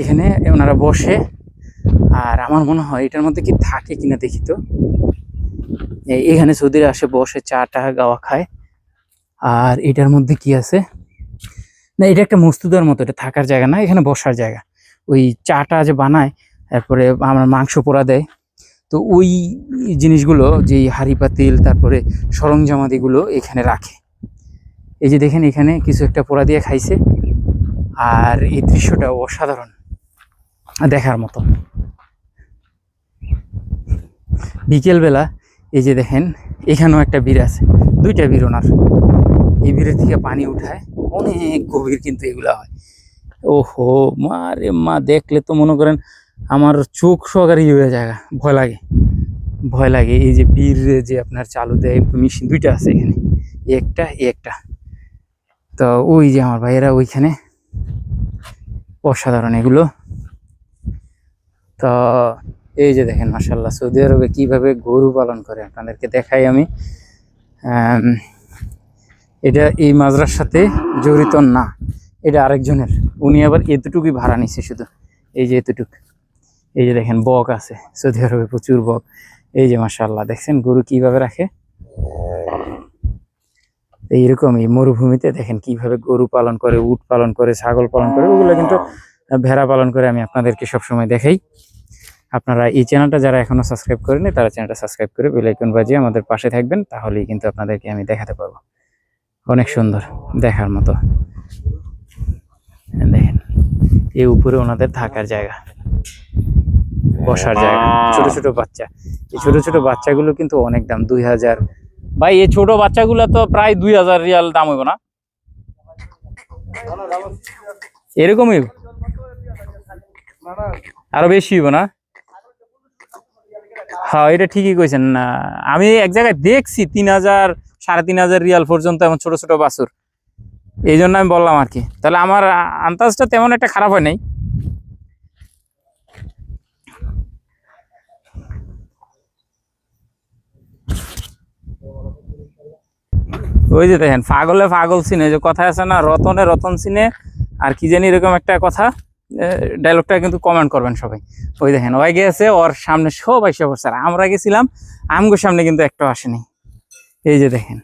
এখানে ওনারা বসে। আর আমার মনে হয় এটার মধ্যে কি থাকে কিনা দেখি তো। এখানে সৌদিরা আসে বসে চা টা গাওয়া খায়। আর এটার মধ্যে কি আছে না, এটা একটা মস্তুদার মতো, এটা থাকার জায়গা না, এখানে বসার জায়গা। ওই চাটা যে বানায়, তারপরে আমার মাংস পোড়া দেয়, তো ওই জিনিসগুলো যে হাঁড়ি পাতিল তারপরে সরঞ্জামাদিগুলো এখানে রাখে। এই যে দেখেন এখানে কিছু একটা পোড়া দিয়ে খাইছে। আর এই দৃশ্যটা অসাধারণ, দেখার মতো। বিকেলবেলা এই যে দেখেন এখানেও একটা বীর আছে, দুইটা বীর ওনার। এই বীরের থেকে পানি উঠায়, অনেক গভীর কিন্তু এগুলা হয়। ওহো মা রে মা, দেখলে তো মনে করেন আমার চোখ সহকারে হয়ে যায়, ভয় লাগে ভয় লাগে। এই যে বীর যে আপনার চালু দেয় মেশিন, দুইটা আছে এখানে, একটা। তো ওই যে আমার ভাইয়েরা ওইখানে, অসাধারণ এগুলো। তো এই যে দেখেন মাশাআল্লাহ সৌদি আরবে কিভাবে গরু পালন করে আপনাদেরকে দেখাই আমি। এটা এই মাজরার সাথে জড়িত না, এটা আরেকজনের। উনি আবার এতটুকুই ভাড়া নিচ্ছে শুধু, এই যে এতটুক। এই যে দেখেন বক আছে সৌদি আরবে, প্রচুর বক। এই যে মাশাআল্লাহ দেখছেন গরু কিভাবে রাখে। এইরকম এই মরুভূমিতে দেখেন কিভাবে গরু পালন করে, উট পালন করে, ছাগল পালন করে, ওগুলো কিন্তু ভেড়া পালন করে আমি আপনাদেরকে সবসময় দেখাই। আপনারা এই চ্যানেলটা যারা এখনো সাবস্ক্রাইব করেনি তারা চ্যানেলটা সাবস্ক্রাইব করে বেল আইকন বাজিয়ে আমাদের পাশে থাকবেন, তাহলেই কিন্তু আপনাদেরকে আমি দেখাতে পারবো। অনেক সুন্দর, দেখার মতো। দেখেন এই উপরে ওনাদের থাকার জায়গা, বসার জায়গা। ছোট ছোট বাচ্চা, এই ছোট ছোট বাচ্চাগুলো কিন্তু অনেক দাম, 2000। ভাই এই ছোট বাচ্চাগুলো তো প্রায় 2000 রিয়াল দাম হইব না? এরকমই আরো বেশি হইব না? হ্যাঁ এটা ঠিকই কইছেন না, আমি এক জায়গায় দেখছি 3000 3500 রিয়াল পর্যন্ত এমন ছোট ছোট বাছুর। এই জন্য আমি বললাম আর কি, তাহলে আমার আন্দাজটা তেমন একটা খারাপ হয় নাই। ওই যে দেখেন পাগলে পাগল চিনে, যে কথা আছে না, রতনে রতন চিনে, আর কি জানি এরকম একটা কথা। ডায়লগটা কিন্তু কমেন্ট করবেন সবাই। ওই দেখেন ওই গেছে, ওর সামনে সব এসে পড়ছে, আর আমরা গেছিলাম আমগোর সামনে কিন্তু একটা আসেনি। এই যে দেখেন,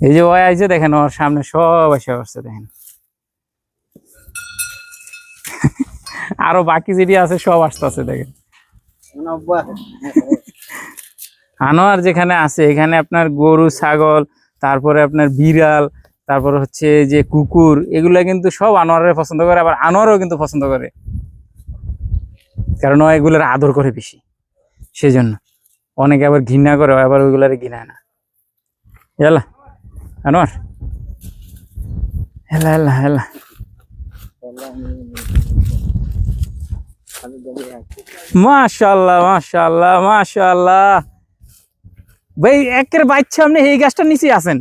এই যে ওই আইছে দেখেন, ওর সামনে সব এসে পড়ছে দেখেন। আরো বাকি যেটি আছে সব আসতেছে দেখেন। আনোয়ার যেখানে আছে এখানে আপনার গরু ছাগল, তারপরে আপনার বিড়াল, তারপর হচ্ছে যে কুকুর, এগুলা কিন্তু সব আনোয়ারের পছন্দ করে, আবার আনোয়ারও কিন্তু পছন্দ করে, কারণ ও এগুলার আদর করে বেশি, সেজন্য। অনেকে আবার ঘৃণা করে, আবার ওইগুলারে ঘৃণায় না। এলা আনোয়ার, এলা এলা এলা। মাশাআল্লাহ মাশাআল্লাহ মাশাআল্লাহ। ভাই একের বাচ্চা, আপনি এই গাছটার নিচে আছেন,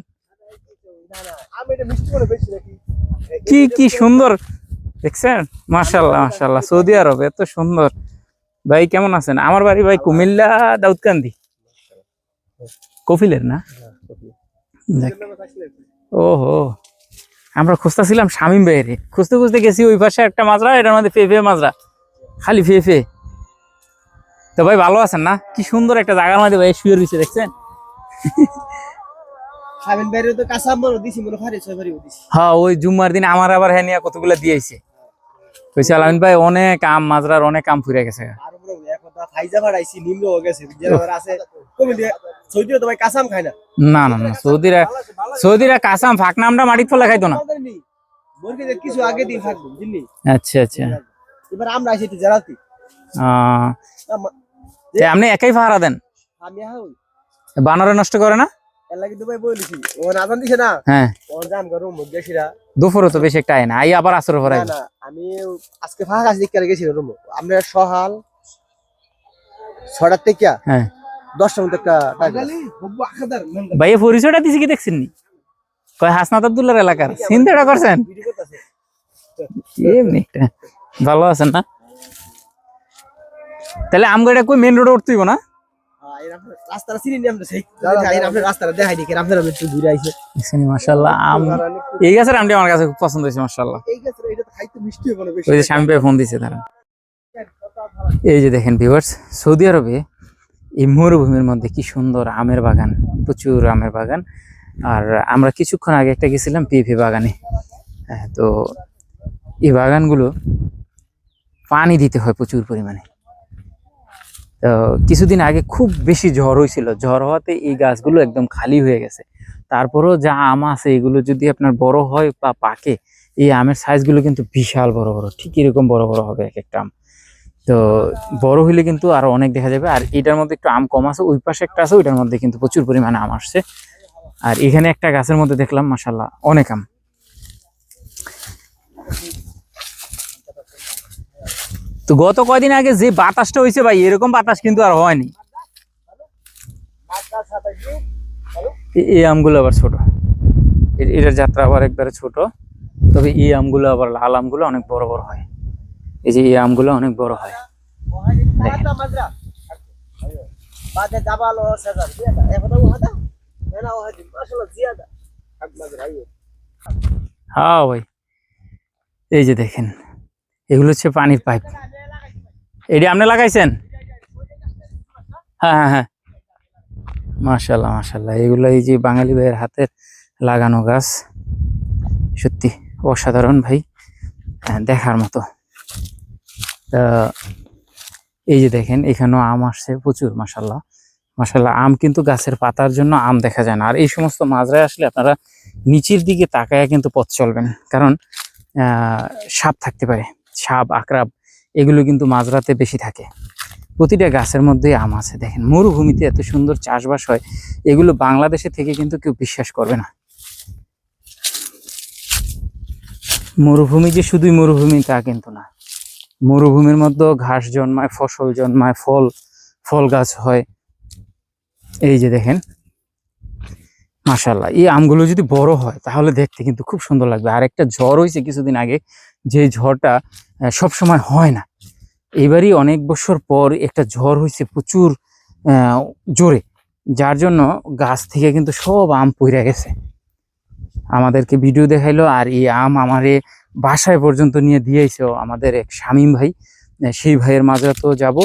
কি কি সুন্দর দেখছেন। মাশাআল্লাহ মাশাআল্লাহ, সৌদি আরব এত সুন্দর। ভাই কেমন আছেন? আমার বাড়ি ভাই কুমিল্লা দাউদকান্দি, কফিলের না? ওহো, আমরা খুঁজতেছিলাম শামীম ভাইয়ের, খুঁজতে খুঁজতে গেছি ওই পাশে একটা মাজরা, এটার মধ্যে ফে মাজরা, খালি ফে। তো ভাই ভালো আছেন না? কি সুন্দর একটা জায়গার মধ্যে ভাই শুয়ে রয়েছে দেখছেন। হ্যাঁ ওই জুম্মার দিন আমার আবার হ্যাঁ নিয়ে কতগুলা দিয়েছে। কইছে আলামিন ভাই অনেক আম, মাজরার অনেক আম ফুরে গেছে। না না না, সৌদিরা কাঁচাম ফাঁকনা আমটা মাটির ফলে খাইতো না। কিছু আগে দিন থাকবো বুঝলি। আচ্ছা আচ্ছা, এবার আমরা আইছি জারাতি। আপনি একাই পাহারা দেন? আমি বানরে নষ্ট করে না? হ্যাঁ দুপুরও তো বেশি একটা আয় না, আই আবার আসর পরে। আমি আজকে ফাঁকা কাজ দেখতে গেছি রুম, আমরা সকাল 6টার থেকে 10টার মধ্যে একটা ভাই পরিচয়টা দিছি কি দেখছেন নি? কয় হাসনাত আব্দুল্লাহর এলাকার, চিন্তাটা করছেন? এমনি একটা ভালো আছেন না? তাহলে আমগো এটা কই মেন রোডে উঠতেইব না? রাস্তাটা চিনি নি আমরা সেই আপনার রাস্তাটা দেখাই দেখেন আপনারা একটু ঘুরে আইছে মাশাআল্লাহ আম এই গাছের আমটি আমার কাছে খুব পছন্দ হয়েছে মাশাআল্লাহ। এই গাছের এটা তো খাইতে মিষ্টি হবে না বেশি। ওই যে স্বামী ভাই ফোন দিছে তারা। এই যে দেখেন ভিউয়ার্স, সৌদি আরবে এই মরুভূমির মধ্যে কি সুন্দর আমের বাগান, প্রচুর আমের বাগান। আর আমরা কিছুক্ষণ আগে একটা গেছিলাম পেঁপে বাগানে। তো এই বাগানগুলো পানি দিতে হয় প্রচুর পরিমাণে। তো কিছুদিন আগে খুব বেশি ঝড় হয়েছিল, ঝড় হওয়াতে এই গাছগুলো একদম খালি হয়ে গেছে। তারপরেও যা আম আছে এগুলো যদি আপনার বড় হয় বা পাকে, এই আমের সাইজগুলো কিন্তু বিশাল বড় বড়, ঠিক এরকম বড় বড় হবে এক একটা আম। তো বড় হইলে কিন্তু আরো অনেক দেখা যাবে। আর এটার মধ্যে একটু আম কম আছে, ওই পাশে একটা আছে, ওইটার মধ্যে কিন্তু প্রচুর পরিমাণে আম আসছে। আর এখানে একটা গাছের মধ্যে দেখলাম মাশাআল্লাহ অনেক আম। তো গত কয়দিন আগে যে বাতাসটা হয়েছে ভাই, এরকম বাতাস কিন্তু আর হয়নি। এই আমগুলো আবার ছোট, এটার যাত্রা আবার একবারে ছোট, তবে এই আমগুলো আবার লাল আমগুলো অনেক বড় বড় হয়। এই যে এই আমগুলো অনেক বড় হয়। হ্যাঁ ভাই, এই যে দেখেন এগুলো হচ্ছে পানির পাইপ। এটি আপনি লাগাইছেন? হ্যাঁ হ্যাঁ হ্যাঁ, মাশাআল্লাহ মাশাআল্লাহ। এগুলো এই যে বাঙালি ভাইয়ের হাতের লাগানো গাছ, সত্যি অসাধারণ ভাই, দেখার মতো। এই যে দেখেন এখানেও আম আসছে প্রচুর, মাশাআল্লাহ মাশাআল্লাহ। আম কিন্তু গাছের পাতার জন্য আম দেখা যায় না। আর এই সমস্ত মাজরায় আসলে আপনারা নিচের দিকে তাকায় কিন্তু পথ চলবেন, কারণ সাপ থাকতে পারে, সাপ আকরাব এগুলো কিন্তু মাজরাতে বেশি থাকে। প্রতিটা গাছের মধ্যেই আম আছে। দেখেন মরুভূমিতে এত সুন্দর চাষবাস হয়, এগুলো বাংলাদেশে থেকে কিন্তু কেউ বিশ্বাস করবে না। মরুভূমি যে শুধুই মরুভূমি তা কিন্তু না, মরুভূমির মধ্যে ঘাস জন্মায়, ফসল জন্মায়, ফল গাছ হয়। এই যে দেখেন মাশাআল্লাহ, এই আমগুলো যদি বড় হয় তাহলে দেখতে কিন্তু খুব সুন্দর লাগবে। আর একটা ঝড় হয়েছে কিছুদিন আগে, যে ঝড়টা সব সময় হয় না, এবারই অনেক বছর পর একটা ঝড় হয়েছে প্রচুর জোরে, যার জন্য গাছ থেকে কিন্তু সব আম পড়ে গেছে। আমাদেরকে ভিডিও দেখাইলো, আর এই আম আমারে বাসায় পর্যন্ত নিয়ে দিয়েছে আমাদের এক শামীম ভাই। সেই ভাইয়ের মাজরাতেও যাব,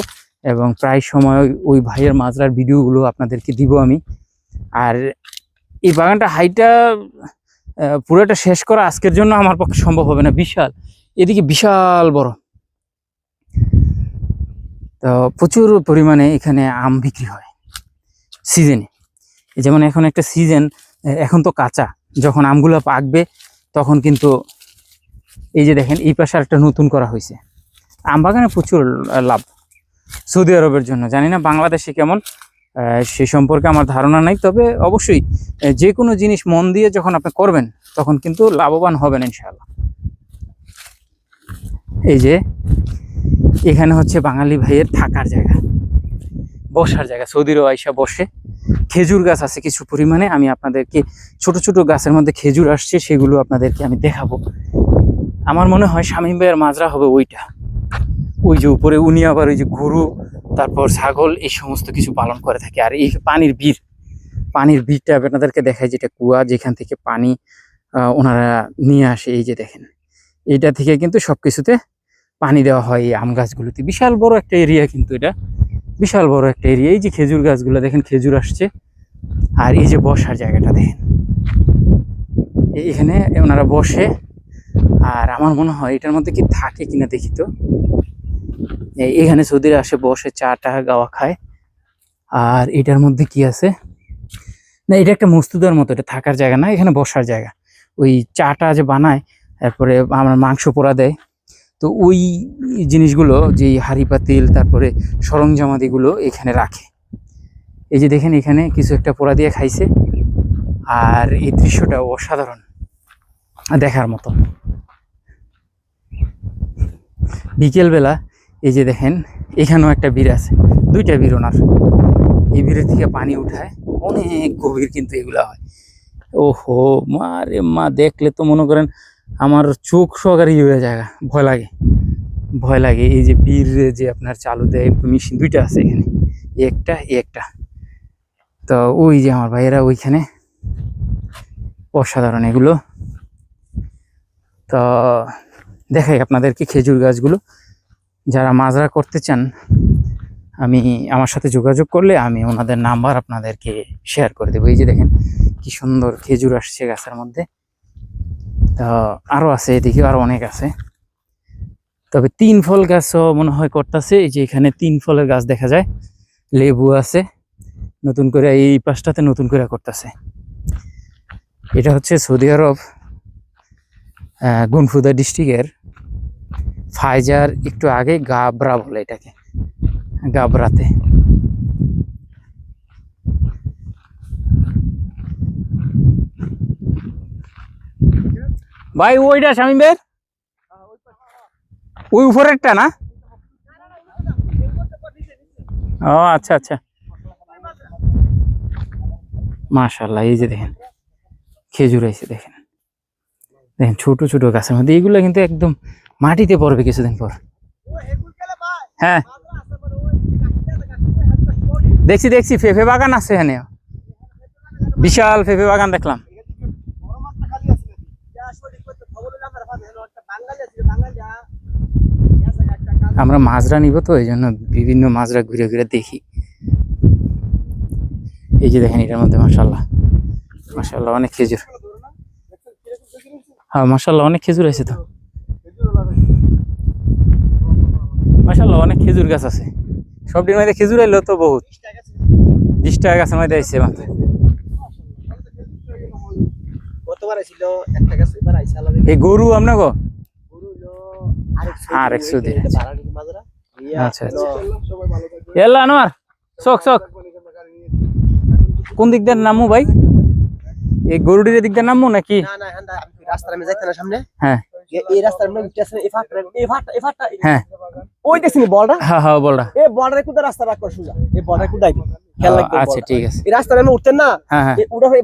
এবং প্রায় সময় ওই ভাইয়ের মাজরার ভিডিওগুলো আপনাদেরকে দিব আমি। আর এই বাগানটা হাইটা পুরোটা শেষ করা আজকের জন্য আমার পক্ষে সম্ভব হবে না, বিশাল, এদিকে বিশাল বড়। তো প্রচুর পরিমাণে এখানে আম বিক্রি হয় সিজনে। যেমন এখন একটা সিজন, এখন তো কাঁচা, যখন আমগুলো পাকবে তখন কিন্তু এই যে দেখেন এই পাশে একটা নতুন করা হয়েছে। আম বাগানে প্রচুর লাভ সৌদি আরবের জন্য। জানি না বাংলাদেশে কেমন, সে সম্পর্কে আমার ধারণা নাই, তবে অবশ্যই যে কোনো জিনিস মন দিয়ে যখন আপনি করবেন তখন কিন্তু লাভবান হবেন ইনশাআল্লাহ। এই যে এখানে হচ্ছে বাঙালি ভাইয়ের থাকার জায়গা, বসার জায়গা, সৌদিরও আইসা বসে। খেজুর গাছ আছে কিছু পরিমাণে, আমি আপনাদেরকে ছোট ছোট গাছের মধ্যে খেজুর আসছে, সেগুলো আপনাদেরকে আমি দেখাবো। আমার মনে হয় শামীম ভাইয়ের মাজরা হবে ওইটা, ওই যে উপরে। উনি আবার ওই যে গরু, তারপর ছাগল, এই সমস্ত কিছু পালন করে থাকে। আর এই পানির বীরটা আপনাদেরকে দেখায়, যেটা কুয়া, যেখান থেকে পানি ওনারা নিয়ে আসে। এই যে দেখেন এইটা থেকে কিন্তু সবকিছুতে পানি দেওয়া হয় এই আম গাছগুলোতে। বিশাল বড় একটা এরিয়া, কিন্তু এটা বিশাল বড় একটা এরিয়া। এই যে খেজুর গাছগুলো দেখেন, খেজুর আসছে। আর এই যে বসার জায়গাটা দেখেন, এখানে ওনারা বসে। আর আমার মনে হয় এটার মধ্যে কি থাকে কিনা দেখি তো। এখানে সৌদিরা আসে বসে, চাটা গাওয়া খায়। আর এটার মধ্যে কি আছে না, এটা একটা মস্তুদার মতো, এটা থাকার জায়গা না, এখানে বসার জায়গা। ওই চাটা যে বানায়, তারপরে আমার মাংস পোড়া দেয়, তো ওই জিনিসগুলো, যে হাঁড়ি পাতিল, তারপরে সরঞ্জামাদিগুলো এখানে রাখে। এই যে দেখেন এখানে কিছু একটা পোড়া দিয়ে খাইছে। আর এই দৃশ্যটা অসাধারণ, দেখার মতো। বিকেলবেলা এই যে দেখেন এখানেও একটা বীর আছে, দুইটা বীর ওনার। এই বীরের থেকে পানি উঠায়, অনেক গভীর কিন্তু এগুলা হয়। ওহো মা রে মা, দেখলে তো মনে করেন আমার চোখ সহকারে হয়ে যায়, ভয় লাগে ভয় লাগে। এই যে বীর যে আপনার চালু দেয় মেশিন, দুইটা আছে এখানে, একটা। তো ওই যে আমার ভাইয়েরা ওইখানে, অসাধারণ এগুলো। তো দেখাই আপনাদেরকে খেজুর গাছগুলো। যারা মাজরা করতে চান আমার সাথে যোগাযোগ করলে আমি ওনাদের নাম্বার আপনাদেরকে শেয়ার করে দেবো। এই যে দেখেন কি সুন্দর খেজুর আসছে গাছের মধ্যে। তো আরো আছে, এদিকে আরো অনেক আছে। তবে 3 ফল গাছও মনে হয় করতেছে। এই যে এখানে 3 ফলের গাছ দেখা যায়, লেবু আছে নতুন করে, এই পাশটাতে নতুন করে করতেছে। এটা হচ্ছে সৌদি আরব গুনফুদা ডিস্ট্রিক্টের ফাইজার একটু আগে গাবরা বলে এটাকে, গাবরাতে। ভাই ওইটা শামিম ভাই, ওই উপরেরটা না? ও আচ্ছা আচ্ছা, মাশাআল্লাহ। এই যে দেখেন খেজুর আছে, দেখেন দেখেন ছোট ছোট গাছের মধ্যে। এগুলো কিন্তু একদম মাটিতে পড়বে কিছুদিন পর। হ্যাঁ দেখছি দেখছি, পেঁপে বাগান আছে এখানে, বিশাল পেঁপে বাগান দেখলাম। আমরা মাজরা নিব তো, এই জন্য বিভিন্ন মাজরা ঘুরে ঘুরে দেখি। এই যে দেখেন এটার মধ্যে মাশাআল্লাহ মাশাআল্লাহ অনেক খেজুর। হ্যাঁ মাশাআল্লাহ অনেক খেজুর আছে তো, মাশাআল্লাহ অনেক খেজুর গাছ আছে। সবটির মধ্যে খেজুর এলো তো বহুত, 20 টাকা গাছের মধ্যে আইছে মাত্র। এই গরু আপনার গো? আরেক সুদে। আচ্ছা আচ্ছা, এলা আনোয়ার শোক শোক, কোন দিক দিয়ে নামু ভাই? এই গরুটির দিক দিয়ে নামু নাকি? না না, রাস্তার আমি যাইতে না সামনে। হ্যাঁ এই রাস্তার মধ্যে উঠতে আছে, এই ফাটটা হ্যাঁ ওই দেখছিনি বলটা? হ্যাঁ হ্যাঁ বলটা, এই বলটারে কুদা রাস্তা রাখ কর সোজা, এই বলটারে কুদাই দি খেয়াল রাখবেন। আচ্ছা ঠিক আছে। এই রাস্তার আমি উঠতেন না, হ্যাঁ হ্যাঁ এই উড়া হয়ে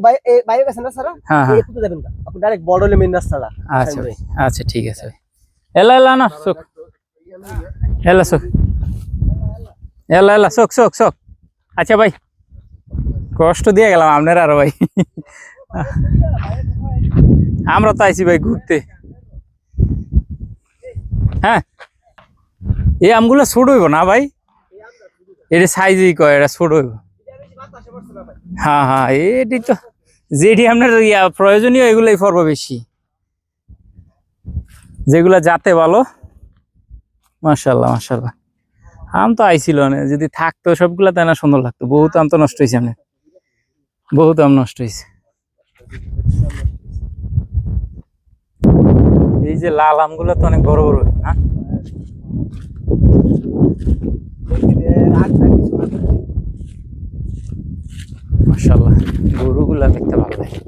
বাইরে গেছেন না স্যার, হ্যাঁ হ্যাঁ এই কুদা যাবেন না, আপনি ডাইরেক্ট বড় হলে মেন রাস্তাটা। আচ্ছা ভাই, আচ্ছা ঠিক আছে ভাই। এলা এলা না শোক, এলা শোক, এলা এলা শোক শোক শোক। আচ্ছা ভাই কষ্ট দিয়ে গেলাম আপনার আরো ভাই। আমরা তো আইছি ভাই ঘুরতে। হ্যাঁ এই আমগুলো ছোট হইব না ভাই? এটা সাইজই কয়, এটা ছোট হইব। হ্যাঁ হ্যাঁ এটি তো যেটি আপনার প্রয়োজনীয় এগুলোই পড়বো বেশি, যেগুলা যাতে ভালো। মাশাআল্লাহ মাশাআল্লাহ। আম তো আইছিল না, যদি থাকতো সবগুলা তাই না সুন্দর লাগতো। বহুত আম তো নষ্ট হয়েছে, আপনার বহুত আম নষ্ট হয়েছে। এই যে লাল আমগুলো তো অনেক বড় বড়, হ্যাঁ মাশাআল্লাহ। গরুগুলা দেখতে ভালো লাগে।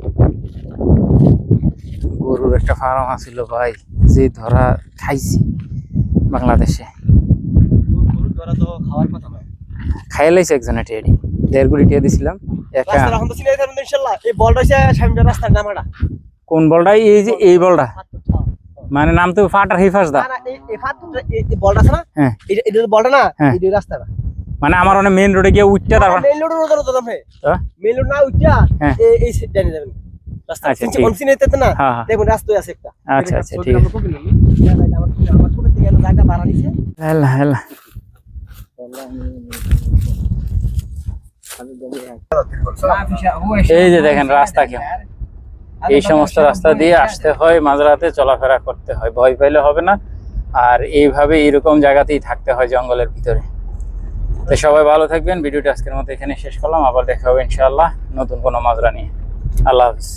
গরুর একটা ফার্ম আছিল ভাই, যে ধরা খাইছি বাংলাদেশে। খাই লাইছে একজনে টেডি, 1.5 কোটি টাকা দিছিলাম। কোন বলটা? এই যে এই বলটা মানে নাম তো ফাটার হিফাজ দা, মানে আমার অনেক মেইন রোডে গিয়ে উঠটা, তারপর মেইন রোড না উঠটা এই জানি যাবেন রাস্তা চিনতে কোনসিনে যেতে না, দেখুন রাস্তায় আছে একটা। আচ্ছা আচ্ছা ঠিক আছে। আমার কোন থেকে জায়গা ভাড়া নিছে। হেলা হেলা এই যে দেখেন রাস্তা কেমন। এই সমস্ত রাস্তা দিয়ে আসতে হয়, মাঝরাতে চলাফেরা করতে হয়, ভয় পাইলে হবে না। আর এইভাবে এরকম জায়গাতেই থাকতে হয় জঙ্গলের ভিতরে। তো সবাই ভালো থাকবেন। ভিডিওটা আজকের মতো এখানে শেষ করলাম, আবার দেখা হবে ইনশাআল্লাহ নতুন কোনো মাজরা নিয়ে। আল্লাহ হাফেজ।